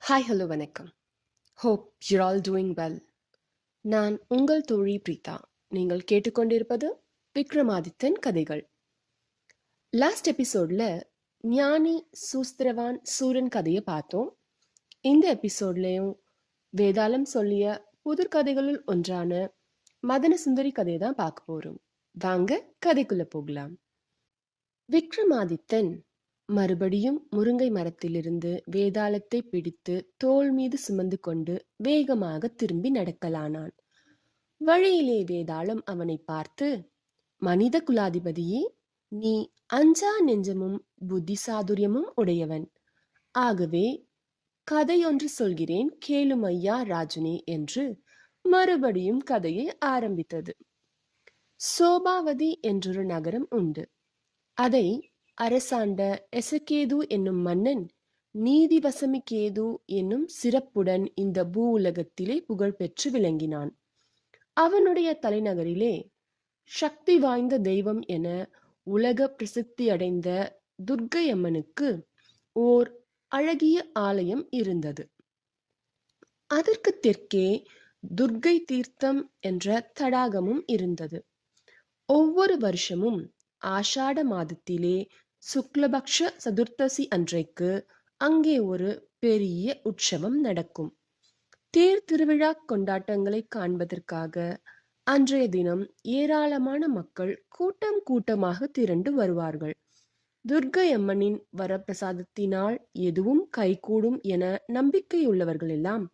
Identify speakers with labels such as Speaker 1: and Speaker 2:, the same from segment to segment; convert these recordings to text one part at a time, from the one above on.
Speaker 1: Hi hello வணக்கம். Hope you're all doing well. நான் உங்கள் தோழி பிரீதா. நீங்கள் கேட்டுக்கொண்டிருப்பது விக்ரமாதித்தன் கதைகள். லாஸ்ட் எபிசோட்ல ஞானி சூஸ்திரவான் சூரன் கதையை பார்த்தோம். இந்த எபிசோட்லயும் வேதாளம் சொல்லிய புதிர் கதைகளுள் ஒன்றான மதன சுந்தரி கதையை தான் பார்க்க போறோம். வாங்க கதைக்குள்ள போகலாம். விக்ரமாதித்தன் மறுபடியும் முருங்கை மரத்திலிருந்து வேதாளத்தை பிடித்து தோள் மீது சுமந்து கொண்டு வேகமாக திரும்பி நடக்கலானான். வழியிலே வேதாளம் அவனை பார்த்து, மனித குலாதிபதியே, நீ அஞ்சா நெஞ்சமும் புத்தி சாதுரியமும் உடையவன். ஆகவே கதையொன்று சொல்கிறேன் கேளும் ஐயா ராஜனே என்று மறுபடியும் கதையை ஆரம்பித்தது. சோபாவதி என்றொரு நகரம் உண்டு. அதை அரசாண்ட எசகேது என்னும் மன்னன் நீதிவசமிகேது என்னும் சிறப்புடன் இந்த பூ உலகத்திலே புகழ் பெற்று விளங்கினான். அவனுடைய தலைநகரிலே சக்தி வாய்ந்த தெய்வம் என உலக பிரசித்தி அடைந்த துர்க்கை அம்மனுக்கு ஓர் அழகிய ஆலயம் இருந்தது. அதற்கு தெற்கே துர்க்கை தீர்த்தம் என்ற தடாகமும் இருந்தது. ஒவ்வொரு வருஷமும் ஆஷாட மாதத்திலே சுக்லபக்ஷ சதுர்த்தசி அன்றைக்கு அங்கே ஒரு பெரிய உற்சவம் நடக்கும். தேர் திருவிழா கொண்டாட்டங்களை காண்பதற்காக அன்றைய தினம் ஏராளமான மக்கள் கூட்டம் கூட்டமாக திரண்டு வருவார்கள். துர்க்கை அம்மனின் வரப்பிரசாதத்தினால் எதுவும் கைகூடும் என நம்பிக்கையுள்ளவர்கள் எல்லாம்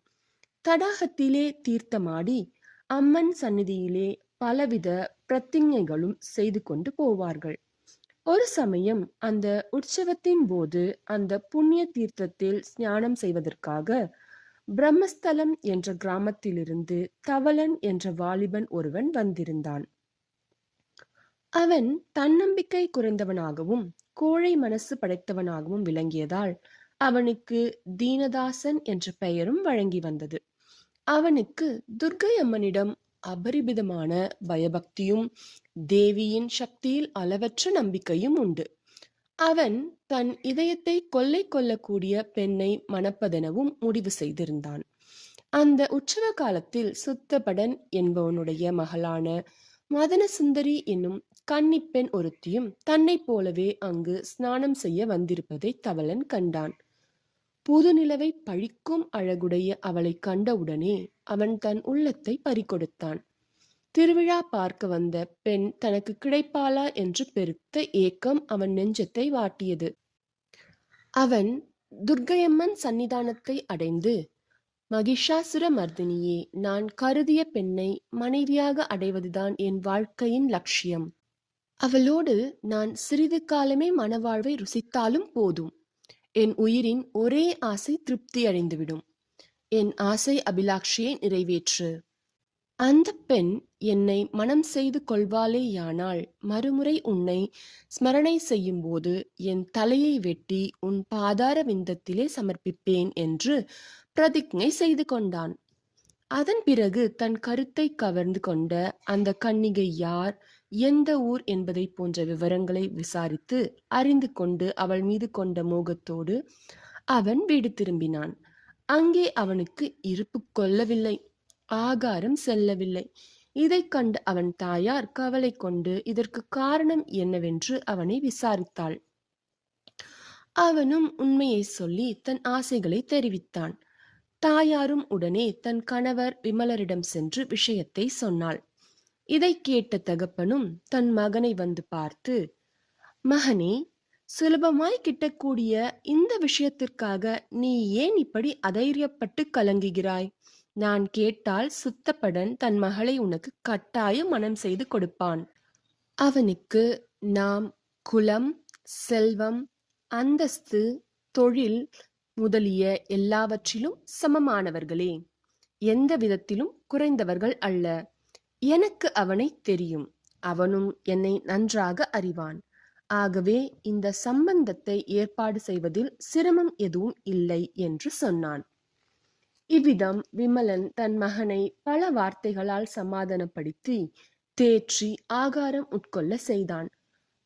Speaker 1: தடாகத்திலே தீர்த்தமாடி அம்மன் சந்நிதியிலே பலவித பிரதிஞ்ஞைகளும் செய்து கொண்டு போவார்கள். ஒரு சமயம் அந்த உற்சவத்தின் போது அந்த புண்ணிய தீர்த்தத்தில் ஸ்நானம் செய்வதற்காக பிரம்மஸ்தலம் என்ற கிராமத்திலிருந்து தவளன் என்ற வாலிபன் ஒருவன் வந்திருந்தான். அவன் தன்னம்பிக்கை குறைந்தவனாகவும் கோழை மனசு படைத்தவனாகவும் விளங்கியதால் அவனுக்கு தீனதாசன் என்ற பெயரும் வழங்கி வந்தது. அவனுக்கு துர்க்கை அம்மனிடம் அபரிமிதமான பயபக்தியும் தேவியின் சக்தியில் அளவற்ற நம்பிக்கையும் உண்டு. அவன் தன் இதயத்தை கொள்ளை கொள்ளக்கூடிய பெண்ணை மணப்பதெனவும் முடிவு செய்திருந்தான். அந்த உற்சவ காலத்தில் சுத்தபடன் என்பவனுடைய மகளான மதனசுந்தரி என்னும் கன்னிப்பெண் ஒருத்தியும் தன்னை போலவே அங்கு ஸ்நானம் செய்ய வந்திருப்பதை தவளன் கண்டான். புதுநிலவை பழிக்கும் அழகுடைய அவளை கண்டவுடனே அவன் தன் உள்ளத்தை பறிகொடுத்தான். திருவிழா பார்க்க வந்த பெண் தனக்கு கிடைப்பாளா என்று பெருத்த ஏக்கம் அவன் நெஞ்சத்தை வாட்டியது. அவன் துர்க்கையம்மன் சன்னிதானத்தை அடைந்து, மகிஷாசுர மர்தினியே, நான் கருதிய பெண்ணை மனைவியாக அடைவதுதான் என் வாழ்க்கையின் லட்சியம். அவளோடு நான் சிறிது காலமே மனவாழ்வை ருசித்தாலும் போதும். என் உயிரின் ஒரே ஆசை திருப்தி அடைந்துவிடும். என் ஆசை அபிலாஷையை நிறைவேற்று. அந்த பெண் என்னை மனம் செய்து கொள்வாளேயானால் மறுமுறை உன்னை ஸ்மரணை செய்யும் போது என் தலையை வெட்டி உன் பாதார விந்தத்திலே சமர்ப்பிப்பேன் என்று பிரதிஜ்ஞை செய்து கொண்டான். அதன் பிறகு தன் கருத்தை கவர்ந்து கொண்ட அந்த கன்னிகை யார், எந்த ஊர் என்பதை போன்ற விவரங்களை விசாரித்து அறிந்து கொண்டு அவள் மீது கொண்ட மோகத்தோடு அவன் வீடு திரும்பினான். அங்கே அவனுக்கு இருப்பு கொள்ளவில்லை, ஆகாரம் செல்லவில்லை. இதை கண்டு அவன் தாயார் கவலை கொண்டு இதற்கு காரணம் என்னவென்று அவனை விசாரித்தாள். அவனும் உண்மையை சொல்லி தன் ஆசைகளை தெரிவித்தான். தாயாரும் உடனே தன் கணவர் விமலரிடம் சென்று விஷயத்தை சொன்னாள். இதை கேட்ட தகப்பனும் தன் மகனை வந்து பார்த்து, மகனே, சுலபமாய் கிட்டக்கூடிய இந்த விஷயத்திற்காக நீ ஏன் இப்படி அதைரியப்பட்டு கலங்குகிறாய்? நான் கேட்டால் சுத்தப்படன் தன் மகளை உனக்கு கட்டாயம் மனம் செய்து கொடுப்பான். அவனுக்கு நாம் குலம், செல்வம், அந்தஸ்து, தொழில் முதலிய எல்லாவற்றிலும் சமமானவர்களே, எந்த விதத்திலும் குறைந்தவர்கள் அல்ல. எனக்கு அவனை தெரியும், அவனும் என்னை நன்றாக அறிவான். ஆகவே இந்த சம்பந்தத்தை ஏற்பாடு செய்வதில் சிரமம் எதுவும் இல்லை என்று சொன்னான். இவ்விதம் விமலன் தன் மகனை பல வார்த்தைகளால் சமாதானப்படுத்தி தேற்றி ஆகாரம் உட்கொள்ள செய்தான்.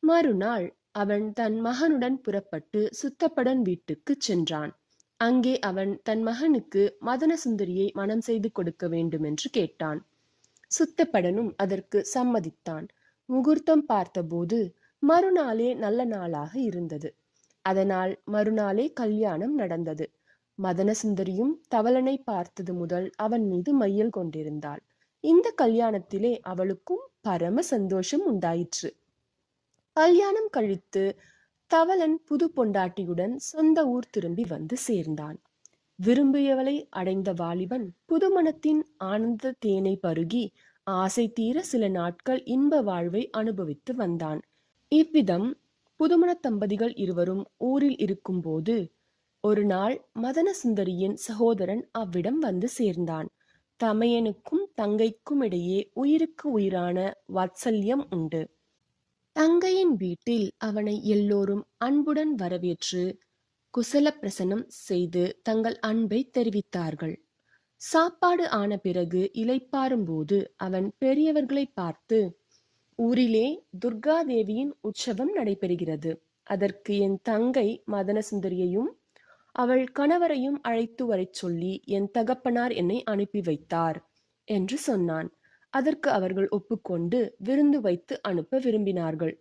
Speaker 1: மறுநாள் அவன் தன் மகனுடன் புறப்பட்டு சுத்தப்படன் வீட்டுக்கு சென்றான். அங்கே அவன் தன் மகனுக்கு மதனசுந்தரியை மணம் செய்து கொடுக்க வேண்டும் என்று கேட்டான். சுத்தப்படனும் அதற்கு சம்மதித்தான். முகூர்த்தம் பார்த்தபோது மறுநாளே நல்ல நாளாக இருந்தது. அதனால் மறுநாளே கல்யாணம் நடந்தது. மதனசுந்தரியும் தவளனை பார்த்தது முதல் அவன் மீது மையல் கொண்டிருந்தாள். இந்த கல்யாணத்திலே அவளுக்கும் பரம சந்தோஷம் உண்டாயிற்று. கல்யாணம் கழித்து தவளன் புது பொண்டாட்டியுடன் சொந்த ஊர் திரும்பி வந்து சேர்ந்தான். விரும்பியவளை அடைந்த வாலிபன் புதுமணத்தின் ஆனந்த தேனை பருகி ஆசை தீர சில நாட்கள் இன்ப வாழ்வை அனுபவித்து வந்தான். இவ்விதம் புதுமண தம்பதிகள் இருவரும் ஊரில் இருக்கும்போது ஒரு நாள் மதனசுந்தரியின் சகோதரன் அவ்விடம் வந்து சேர்ந்தான். தமையனுக்கும் தங்கைக்கும் இடையே உயிருக்கு உயிரான வாத்சல்யம் உண்டு. தங்கையின் வீட்டில் அவனை எல்லோரும் அன்புடன் வரவேற்று குசல பிரசனம் செய்து தங்கள் அன்பை தெரிவித்தார்கள். சாப்பாடு ஆன பிறகு இளைப்பாறும் போது அவன் பெரியவர்களை பார்த்து, ஊரிலே துர்காதேவியின் உற்சவம் நடைபெறுகிறது. அதற்கு என் தங்கை மதனசுந்தரியையும் அவள் கணவரையும் அழைத்து வரச் சொல்லி என் தகப்பனார் என்னை அனுப்பி வைத்தார் என்று சொன்னான். அதற்கு அவர்கள் ஒப்புக்கொண்டு விருந்து வைத்து அனுப்ப விரும்பினார்கள்.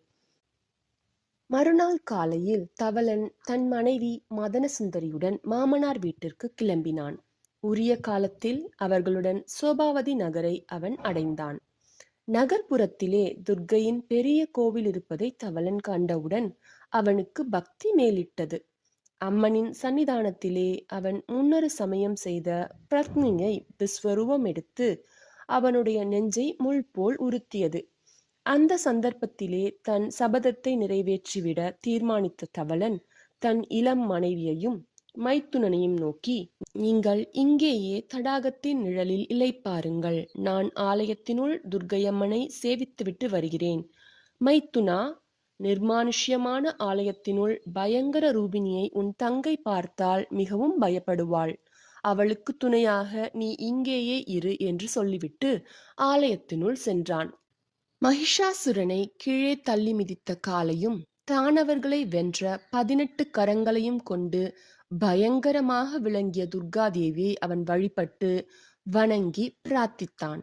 Speaker 1: மறுநாள் காலையில் தவளன் தன் மனைவி மதனசுந்தரியுடன் மாமனார் வீட்டிற்கு கிளம்பினான். உரிய காலத்தில் அவர்களுடன் சோபாவதி நகரை அவன் அடைந்தான். நகர்ப்புறத்திலே துர்க்கையின் பெரிய கோவில் இருப்பதை தவளன் கண்டவுடன் அவனுக்கு பக்தி மேலிட்டது. அம்மனின் சன்னிதானத்திலே அவன் முன்னொரு சமயம் செய்த பிரத்னியை விஸ்வரூபம் எடுத்து அவனுடைய நெஞ்சை முள் போல் உறுத்தியது. அந்த சந்தர்ப்பத்திலே தன் சபதத்தை நிறைவேற்றிவிட தீர்மானித்த தவளன் தன் இளம் மனைவியையும் மைத்துனனையும் நோக்கி, நீங்கள் இங்கேயே தடாகத்தின் நிழலில் இளைப்பாருங்கள். நான் ஆலயத்தினுள் துர்க்கையம்மனை சேவித்துவிட்டு வருகிறேன். மைத்துனா, நிர்மானுஷ்யமான ஆலயத்தினுள் பயங்கர ரூபிணியை உன் தங்கை பார்த்தால் மிகவும் பயப்படுவாள். அவளுக்கு துணையாக நீ இங்கேயே இரு என்று சொல்லிவிட்டு ஆலயத்தினுள் சென்றான். மகிஷாசுரனை கீழே தள்ளி மிதித்த காலையும் தானவர்களை வென்ற 18 கரங்களையும் கொண்டு பயங்கரமாக விளங்கிய துர்காதேவியை அவன் வழிபட்டு வணங்கி பிரார்த்தித்தான்.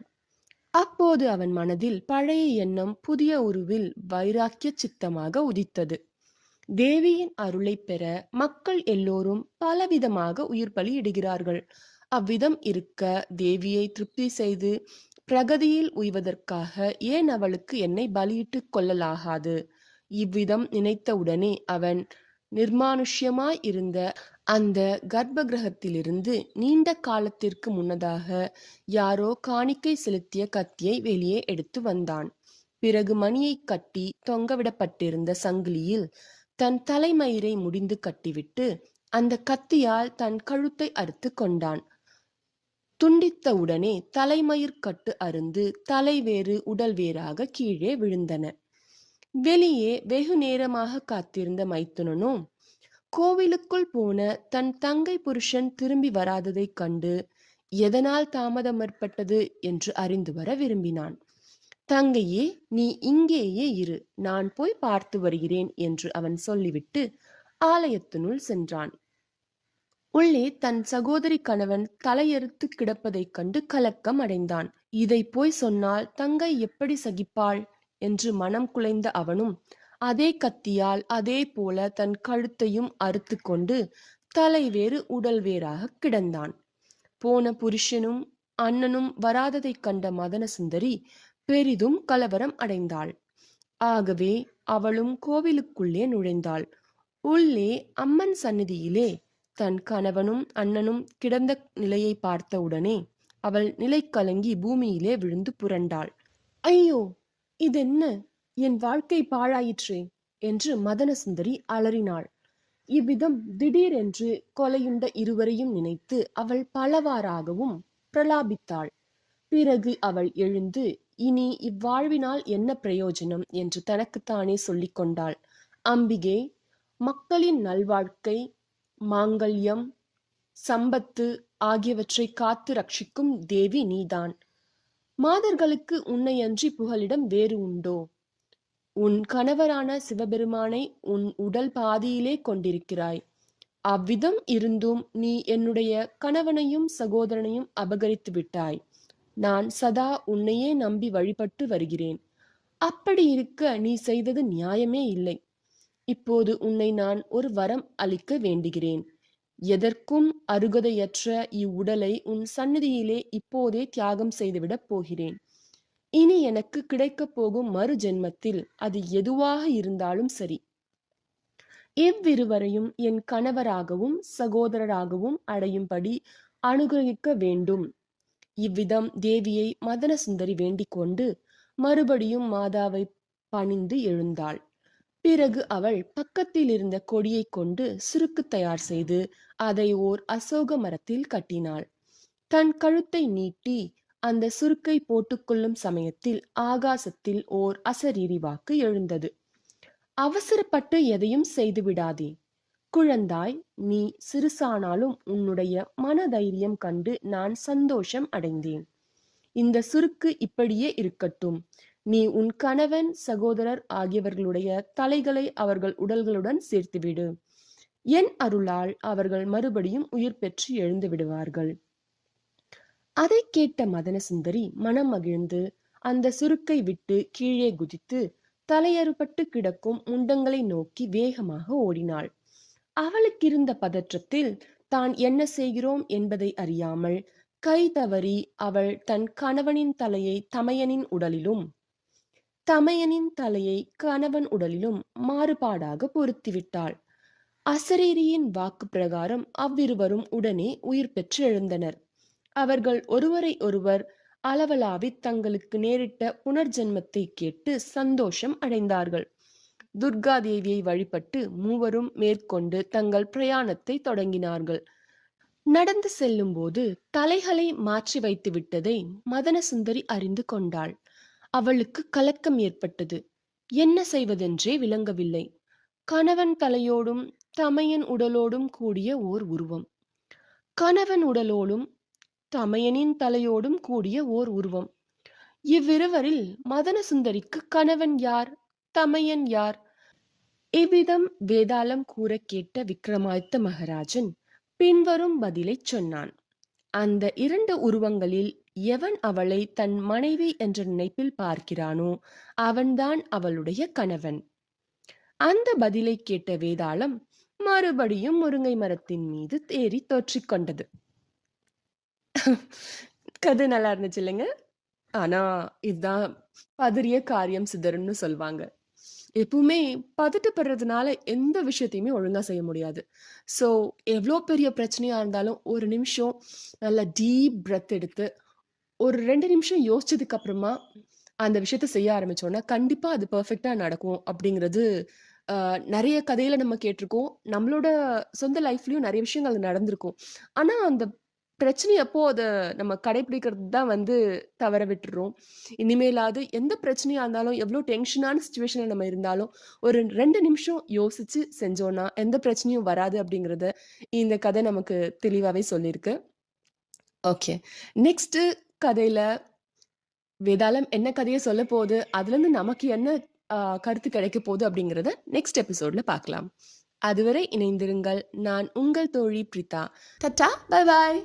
Speaker 1: அப்போது அவன் மனதில் பழைய எண்ணம் புதிய உருவில் வைராக்கிய சித்தமாக உதித்தது. தேவியின் அருளை பெற மக்கள் எல்லோரும் பலவிதமாக உயிர் பலி இடுகிறார்கள். அவ்விதம் இருக்க தேவியை திருப்தி செய்து பிரகதியில் உய்வதற்காக ஏன் அவளுக்கு என்னை பலியிட்டு கொள்ளலாகாது? இவ்விதம் நினைத்தவுடனே அவன் நிர்மானுஷ்யமாய் இருந்த அந்த கர்ப்ப கிரகத்திலிருந்து நீண்ட காலத்திற்கு முன்னதாக யாரோ காணிக்கை செலுத்திய கத்தியை வெளியே எடுத்து வந்தான். பிறகு மணியை கட்டி தொங்கவிடப்பட்டிருந்த சங்கிலியில் தன் தலைமயிரை முடிந்து கட்டிவிட்டு அந்த கத்தியால் தன் கழுத்தை அறுத்து கொண்டான். துண்டித்தவுடனே தலைமயிர் கட்டு அருந்து தலை வேறு உடல் வேறாக கீழே விழுந்தன. வெளியே வெகு நேரமாக காத்திருந்த மைத்துனனோ கோவிலுக்குள் போன தன் தங்கை புருஷன் திரும்பி வராததைக் கண்டு எதனால் தாமதம் ஏற்பட்டது என்று அறிந்து வர விரும்பினான். தங்கையே, நீ இங்கேயே இரு, நான் போய் பார்த்து வருகிறேன் என்று அவன் சொல்லிவிட்டு ஆலயத்தினுள் சென்றான். உள்ளே தன் சகோதரி கணவன் தலையறுத்து கிடப்பதைக் கண்டு கலக்கம் அடைந்தான். இதை போய் சொன்னால் தங்கை எப்படி சகிப்பாள் என்று மனம் குலைந்த அவனும் அதே கத்தியால் அதே போல தன் கழுத்தையும் அறுத்து கொண்டு தலை வேறு உடல் வேறாக கிடந்தான். போன புருஷனும் அண்ணனும் வராததைக் கண்ட மதனசுந்தரி பெரிதும் கலவரம் அடைந்தாள். ஆகவே அவளும் கோவிலுக்குள்ளே நுழைந்தாள். உள்ளே அம்மன் சந்நிதியிலே தன் கணவனும் அண்ணனும் கிடந்த நிலையை பார்த்தவுடனே அவள் நிலை கலங்கி பூமியிலே விழுந்து புரண்டாள். ஐயோ, இதென்ன, என் வாழ்க்கை பாழாயிற்றே என்று மதனசுந்தரி அலறினாள். இவ்விதம் திடீரென்று கொலையுண்ட இருவரையும் நினைத்து அவள் பலவாறாகவும் பிரலாபித்தாள். பிறகு அவள் எழுந்து இனி இவ்வாழ்வினால் என்ன பிரயோஜனம் என்று தனக்குத்தானே சொல்லிக் கொண்டாள். அம்பிகே, மக்களின் நல்வாழ்க்கை, மாங்கல்யம், சம்பத்து ஆகியவற்றை காத்து ரட்சிக்கும் தேவி நீதான். மாதர்களுக்கு உன்னையன்றி புகலிடம் வேறு உண்டோ? உன் கணவரான சிவபெருமானை உன் உடல் பாதியிலே கொண்டிருக்கிறாய். அவ்விதம் இருந்தும் நீ என்னுடைய கணவனையும் சகோதரனையும் அபகரித்து விட்டாய். நான் சதா உன்னையே நம்பி வழிபட்டு வருகிறேன். அப்படி இருக்க நீ செய்தது நியாயமே இல்லை. இப்போது உன்னை நான் ஒரு வரம் அளிக்க வேண்டுகிறேன். எதற்கும் அருகதையற்ற இவ்வுடலை உன் சந்நிதியிலே இப்போதே தியாகம் செய்துவிடப் போகிறேன். இனி எனக்கு கிடைக்கப் போகும் மறு ஜென்மத்தில் அது எதுவாக இருந்தாலும் சரி, இவ்விருவரையும் என் கணவராகவும் சகோதரராகவும் அடையும்படி அனுகிரகிக்க வேண்டும். இவ்விதம் தேவியை மதனசுந்தரி வேண்டிக் கொண்டு மறுபடியும் மாதாவை பணிந்து எழுந்தாள். பிறகு அவள் பக்கத்தில் இருந்த கொடியை கொண்டு சுருக்கு தயார் செய்து அதை ஓர் அசோக மரத்தில் கட்டினாள். தன் கழுத்தை நீட்டி அந்த சுருக்கை போட்டுக்கொள்ளும் சமயத்தில் ஆகாசத்தில் ஓர் அசரீரி வாக்கு எழுந்தது. அவசரப்பட்டு எதையும் செய்து விடாதே குழந்தாய். நீ சிறுசானாலும் உன்னுடைய மனதைரியம் கண்டு நான் சந்தோஷம் அடைந்தேன். இந்த சுருக்கு இப்படியே இருக்கட்டும். நீ உன் கணவன் சகோதரர் ஆகியவர்களுடைய தலைகளை அவர்கள் உடல்களுடன் சேர்த்துவிடு. என் அருளால் அவர்கள் மறுபடியும் உயிர் பெற்று எழுந்து விடுவார்கள். அதை கேட்ட மதனசுந்தரி மனம் மகிழ்ந்து அந்த சுருக்கை விட்டு கீழே குதித்து தலையறுபட்டு கிடக்கும் முண்டங்களை நோக்கி வேகமாக ஓடினாள். அவளுக்கிருந்த பதற்றத்தில் தான் என்ன செய்கிறோம் என்பதை அறியாமல் கை தவறி அவள் தன் கணவனின் தலையை தமையனின் உடலிலும் தமையனின் தலையை கணவன் உடலிலும் மாறுபாடாக பொருத்திவிட்டாள். அசரீரியின் வாக்கு பிரகாரம் அவ்விருவரும் உடனே உயிர் பெற்று எழுந்தனர். அவர்கள் ஒருவரை ஒருவர் அளவலாவி தங்களுக்கு நேரிட்ட புனர்ஜென்மத்தை கேட்டு சந்தோஷம் அடைந்தார்கள். துர்காதேவியை வழிபட்டு மூவரும் மேற்கொண்டு தங்கள் பிரயாணத்தை தொடங்கினார்கள். நடந்து செல்லும் போது தலைகளை மாற்றி வைத்து விட்டதை மதனசுந்தரி அறிந்து கொண்டாள். அவளுக்கு கலக்கம் ஏற்பட்டது. என்ன செய்வதென்றே விளங்கவில்லை. கணவன் தலையோடும் தமையன் உடலோடும் கூடிய ஓர் உருவம், கணவன் உடலோடும் தமையனின் தலையோடும் கூடிய ஓர் உருவம். இவ்விருவரில் மதனசுந்தரிக்கு கணவன் யார், தமையன் யார்? இவ்விதம் வேதாளம் கூற கேட்ட விக்ரமாதித்த மகாராஜன் பின்வரும் பதிலை சொன்னான். அந்த இரண்டு உருவங்களில் எவன் அவளை தன் மனைவி என்ற நினைப்பில் பார்க்கிறானோ அவன்தான் அவளுடைய கணவன். அந்த பதிலை கேட்ட வேதாளம் மறுபடியும் முருங்கை மரத்தின் மீது ஏறி தொற்றிக்கொண்டது. கதை நல்லா இருந்துச்சு இல்லைங்க? ஆனா இதுதான் பதறிய காரியம் சிதறுன்னு சொல்வாங்க. எப்பவுமே பதட்டப்படுறதுனால எந்த விஷயத்தையுமே ஒழுங்கா செய்ய முடியாது. ஸோ எவ்வளோ பெரிய பிரச்சனையா இருந்தாலும் ஒரு நிமிஷம் நல்லா டீப் பிரெத் எடுத்து ஒரு 2 நிமிஷம் யோசிச்சதுக்கு அப்புறமா அந்த விஷயத்த செய்ய ஆரம்பிச்சோம்னா கண்டிப்பா அது பெர்ஃபெக்ட்டா நடக்கும் அப்படிங்கிறது நிறைய கதையில நம்ம கேட்டிருக்கோம். நம்மளோட சொந்த லைஃப்லயும் நிறைய விஷயங்கள் நடந்திருக்கும். ஆனா அந்த பிரச்சனை அப்போ அத நம்ம கடைபிடிக்கிறது தான் தவற விட்டுர்றோம். இனிமேலாவது எந்த பிரச்சனையா இருந்தாலும், எவ்வளோ டென்ஷனான சிச்சுவேஷன்ல நம்ம இருந்தாலும், ஒரு 2 நிமிஷம் யோசிச்சு செஞ்சோம்னா, எந்த பிரச்சனையும் வராது அப்படிங்கிறத இந்த கதை நமக்கு தெளிவாவே சொல்லியிருக்கு. ஓகே. நெக்ஸ்ட் கதையில வேதாளம் என்ன கதைய சொல்லப் போகுது, அதுலருந்து நமக்கு என்ன கருத்து கிடைக்க போகுது அப்படிங்கிறத நெக்ஸ்ட் எபிசோட்ல பார்க்கலாம். அதுவரை இணைந்திருங்கள். நான் உங்கள் தோழி பிரீதா. Tata, bye bye.